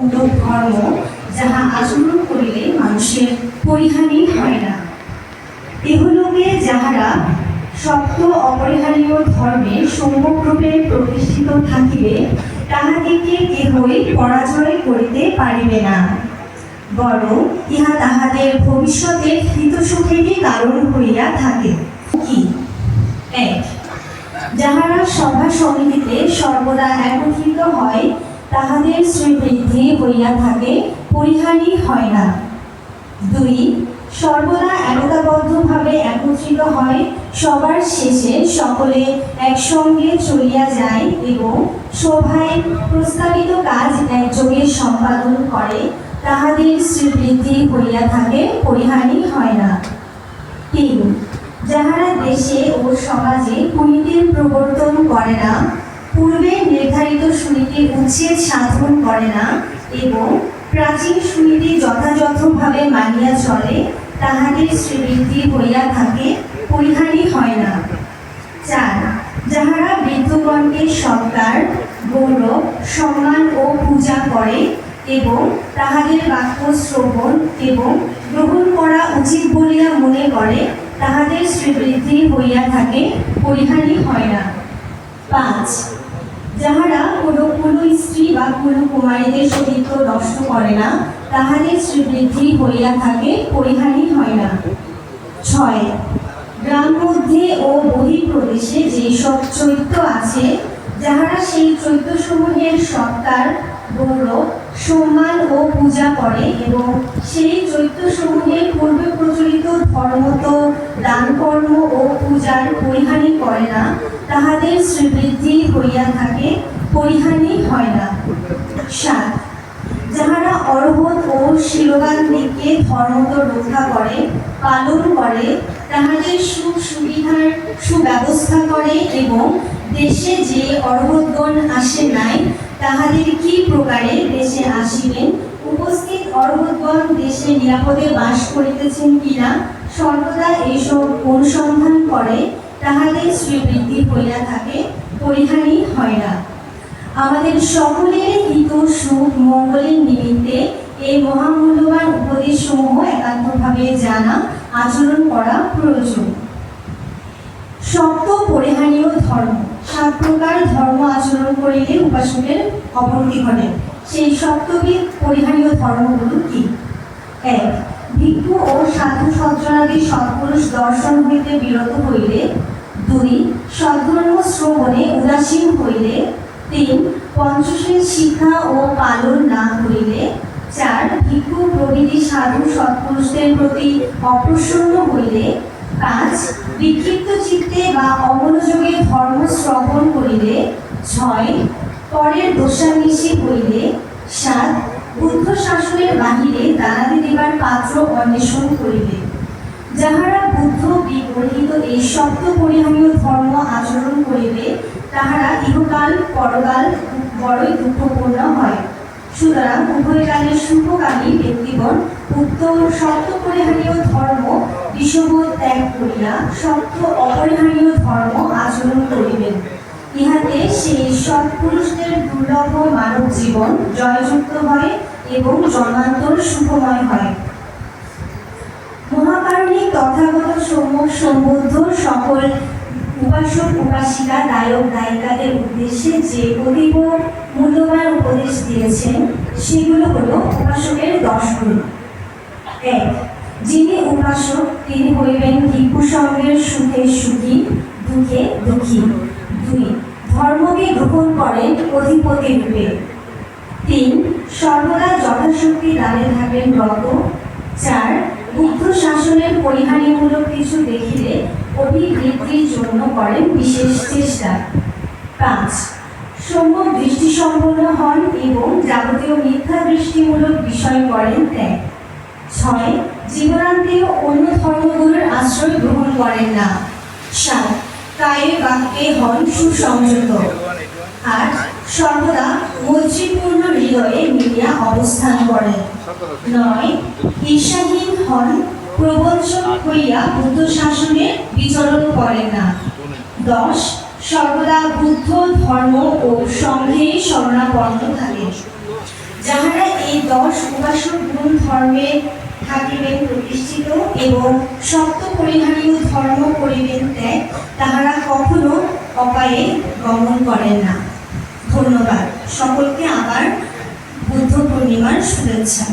মূলক ধর্ম, যাহা আচরণ করিলে মানুষের পরিহানি হয় না। এগুলোকে যাহারা সত্য অপরিহারীয় ধর্মে সম্যকরূপে প্রতিষ্ঠিত থাকিবে, তাহাদিকে কেহই পরাজয় করিতে পারিবে না, বরং ইহা তাহাদের ভবিষ্যতের হিতসুখেরই কারণ হইয়া থাকে। কি? এক, যাহারা সভা সমিতিতে সর্বদা একত্রিত হয়, তাহাদের শ্রীবৃদ্ধি হইয়া থাকে, পরিহানি হয় না। দুই, সর্বদা একতাবদ্ধভাবে একত্রিত হয়, সবার শেষে সকলে একসঙ্গে চলিয়া যায় এবং সভায় প্রস্তাবিত কাজ একযোগে সম্পাদন করে, তাহাদের শ্রীবৃদ্ধি হইয়া থাকে, পরিহানি হয় না। তিন, যাহারা দেশে ও সমাজে কুনীতির প্রবর্তন করে না, পূর্বে নির্ধারিত সুনীতির উচ্ছেদ সাধন করে না এবং প্রাচীন সুনীতি যথাযথভাবে মানিয়া চলে, তাহাদের শ্রীবৃদ্ধি হইয়া থাকে, পরিহানি হয় না। চার, যাহারা বৃদ্ধগণকে সৎকার, গৌরব, সম্মান ও পূজা করে এবং তাহাদের বাক্য শ্রবণ এবং গ্রহণ করা উচিত বলিয়া মনে করে, তাহাদের শ্রীবৃদ্ধি হইয়া থাকে, পরিহানি হয় না। পাঁচ, যাহারা কোনো স্ত্রী বা কোনো কুমারীদের সহিত নষ্ট করে না, তাহাদের শ্রীবৃদ্ধি হইয়া থাকে, পরিহানি হয় না। ছয়, গ্রাম মধ্যে ও বহিঃপ্রদেশে যেসব চৈত্য আছে, যাহারা সেই চৈত্যসমূহের সৎকার, গৌরব, সম্মান ও পূজা করে এবং সেই চৈত্যসমূহের পূর্বে প্রচলিত ধর্মত দান কর্ম ও পূজার পরিহানি করে না, তাহাদের শ্রীবৃদ্ধি হইয়া থাকে, পরিহানি হয় না। সাত, যাহারা অরহত ও শিলবান দিককে ধর্মত রক্ষা করে, পালন করে, তাহাদের সুখ সুবিধার সুব্যবস্থা করে এবং দেশে যে অরহতগণ আসে নাই, তাহাদের কি প্রকারে দেশে আসিবেন, উপস্থিত অরহতগণ দেশে নিরাপদে বাস করিতেছেন কিনা, সর্বদা এইসব অনুসন্ধান করে, তাহাদের শ্রীবৃদ্ধি হইয়া থাকে, পরিহানি হয় না। আমাদের সকলের হিত সুখ মঙ্গলের নিমিত্তে এই মহামূল্যবান উপদেশসমূহ একান্তভাবে জানা, আচরণ করা প্রয়োজন। সপ্ত পরিহানীয় ধর্ম। 7 প্রকার ধর্ম আচরণ করিলে উপাসকের অবনতি ঘটে। সেই সপ্তবিধ পরিহানীয় ধর্মগুলো কি? 1, ভিক্ষু ও সাধু সজ্জনাদি সৎপুরুষ দর্শন হইতে বিরত হইলে। 2, সদ্ধর্ম শ্রবণে উদাসীন হইলে। 3, পঞ্চশীল শিক্ষা ও পালন না করিলে। 4, ভিক্ষু প্রভৃতি সাধু সৎপুরুষদের প্রতি অপ্রসন্ন হইলে। 5, বিক্ষিপ্ত চিত্তে বা অমনোযোগে ধর্ম শ্রবণ করিলে। 6, পরের দোষান্বেষী হইলে। 7, বুদ্ধ শাসনের বাহিরে দানাদি দেবার পাত্র অন্বেষণ করিলে। যাহারা বুদ্ধ বিবর্হিত এই সপ্ত পরিহানীয় ধর্ম আচরণ করিবে, তাহারা ইহকাল পরকাল বড়ই দুঃখপূর্ণ হয়। সুতরাং উভয়কালের সুখকামী ব্যক্তিগণ উক্ত সপ্ত পরিহানীয় ধর্ম বিষবোধ ত্যাগ করিয়া সপ্ত অপরিহানীয় ধর্ম আচরণ করিবেন। ইহাতে সেই সৎপুরুষদের দুর্লভ মানব জীবন জয়যুক্ত হয় এবং জন্মান্তর সুখময় হয়। মহাকারণিক তথাগত সম্যক সম্বুদ্ধ সকল উপাসক উপাসিকা গায়ক গায়িকাদের উদ্দেশ্যে যে অতীব মূল্যবান উপদেশ দিয়েছেন, সেগুলো হলো উপাসকের 10 গুণ। 1, যিনি উপাসক তিনি হইবেন ভিক্ষু সঙ্গের সুখে সুখী, দুঃখে দুঃখী। 2, ধর্মকে গ্রহণ করেন অধিপতি রূপে। 3, সর্বদা যথাশক্তি দানে থাকেন রত। 4, বুদ্ধ শাসনের পরিহানীমূলক কিছু দেখিলে অভিবৃদ্ধির জন্য করেন বিশেষ চেষ্টা। 5, সম্যক দৃষ্টিসম্পন্ন হন এবং যাবতীয় মিথ্যা দৃষ্টিমূলক বিষয় করেন ত্যাগ। 6, জীবনান্তেও অন্য ধর্মগুলোর আশ্রয় গ্রহণ করেন না। 7, কায়ে বাক্যে হন সুসংযত। 8, সর্বদা মৈত্রীপূর্ণ হৃদয়ে মিলিয়া অবস্থান করেন। 9, ঈর্ষাহীন হন, প্রবঞ্চক হইয়া বুদ্ধ শাসনে বিচরণ করেন না। 10, সর্বদা বুদ্ধ ধর্ম ও সংঘে শরণাপন্ন থাকেন। যাহারা এই 10 উপাসক গুণ ধর্মে থাকিবেন প্রতিষ্ঠিত এবং সপ্ত পরিহারীয় ধর্ম করিবেন ত্যাগ, তাহারা কখনো অপায়ে গমন করেন না। ধন্যবাদ সকলকে। আবার বুদ্ধ পূর্ণিমার শুভেচ্ছা।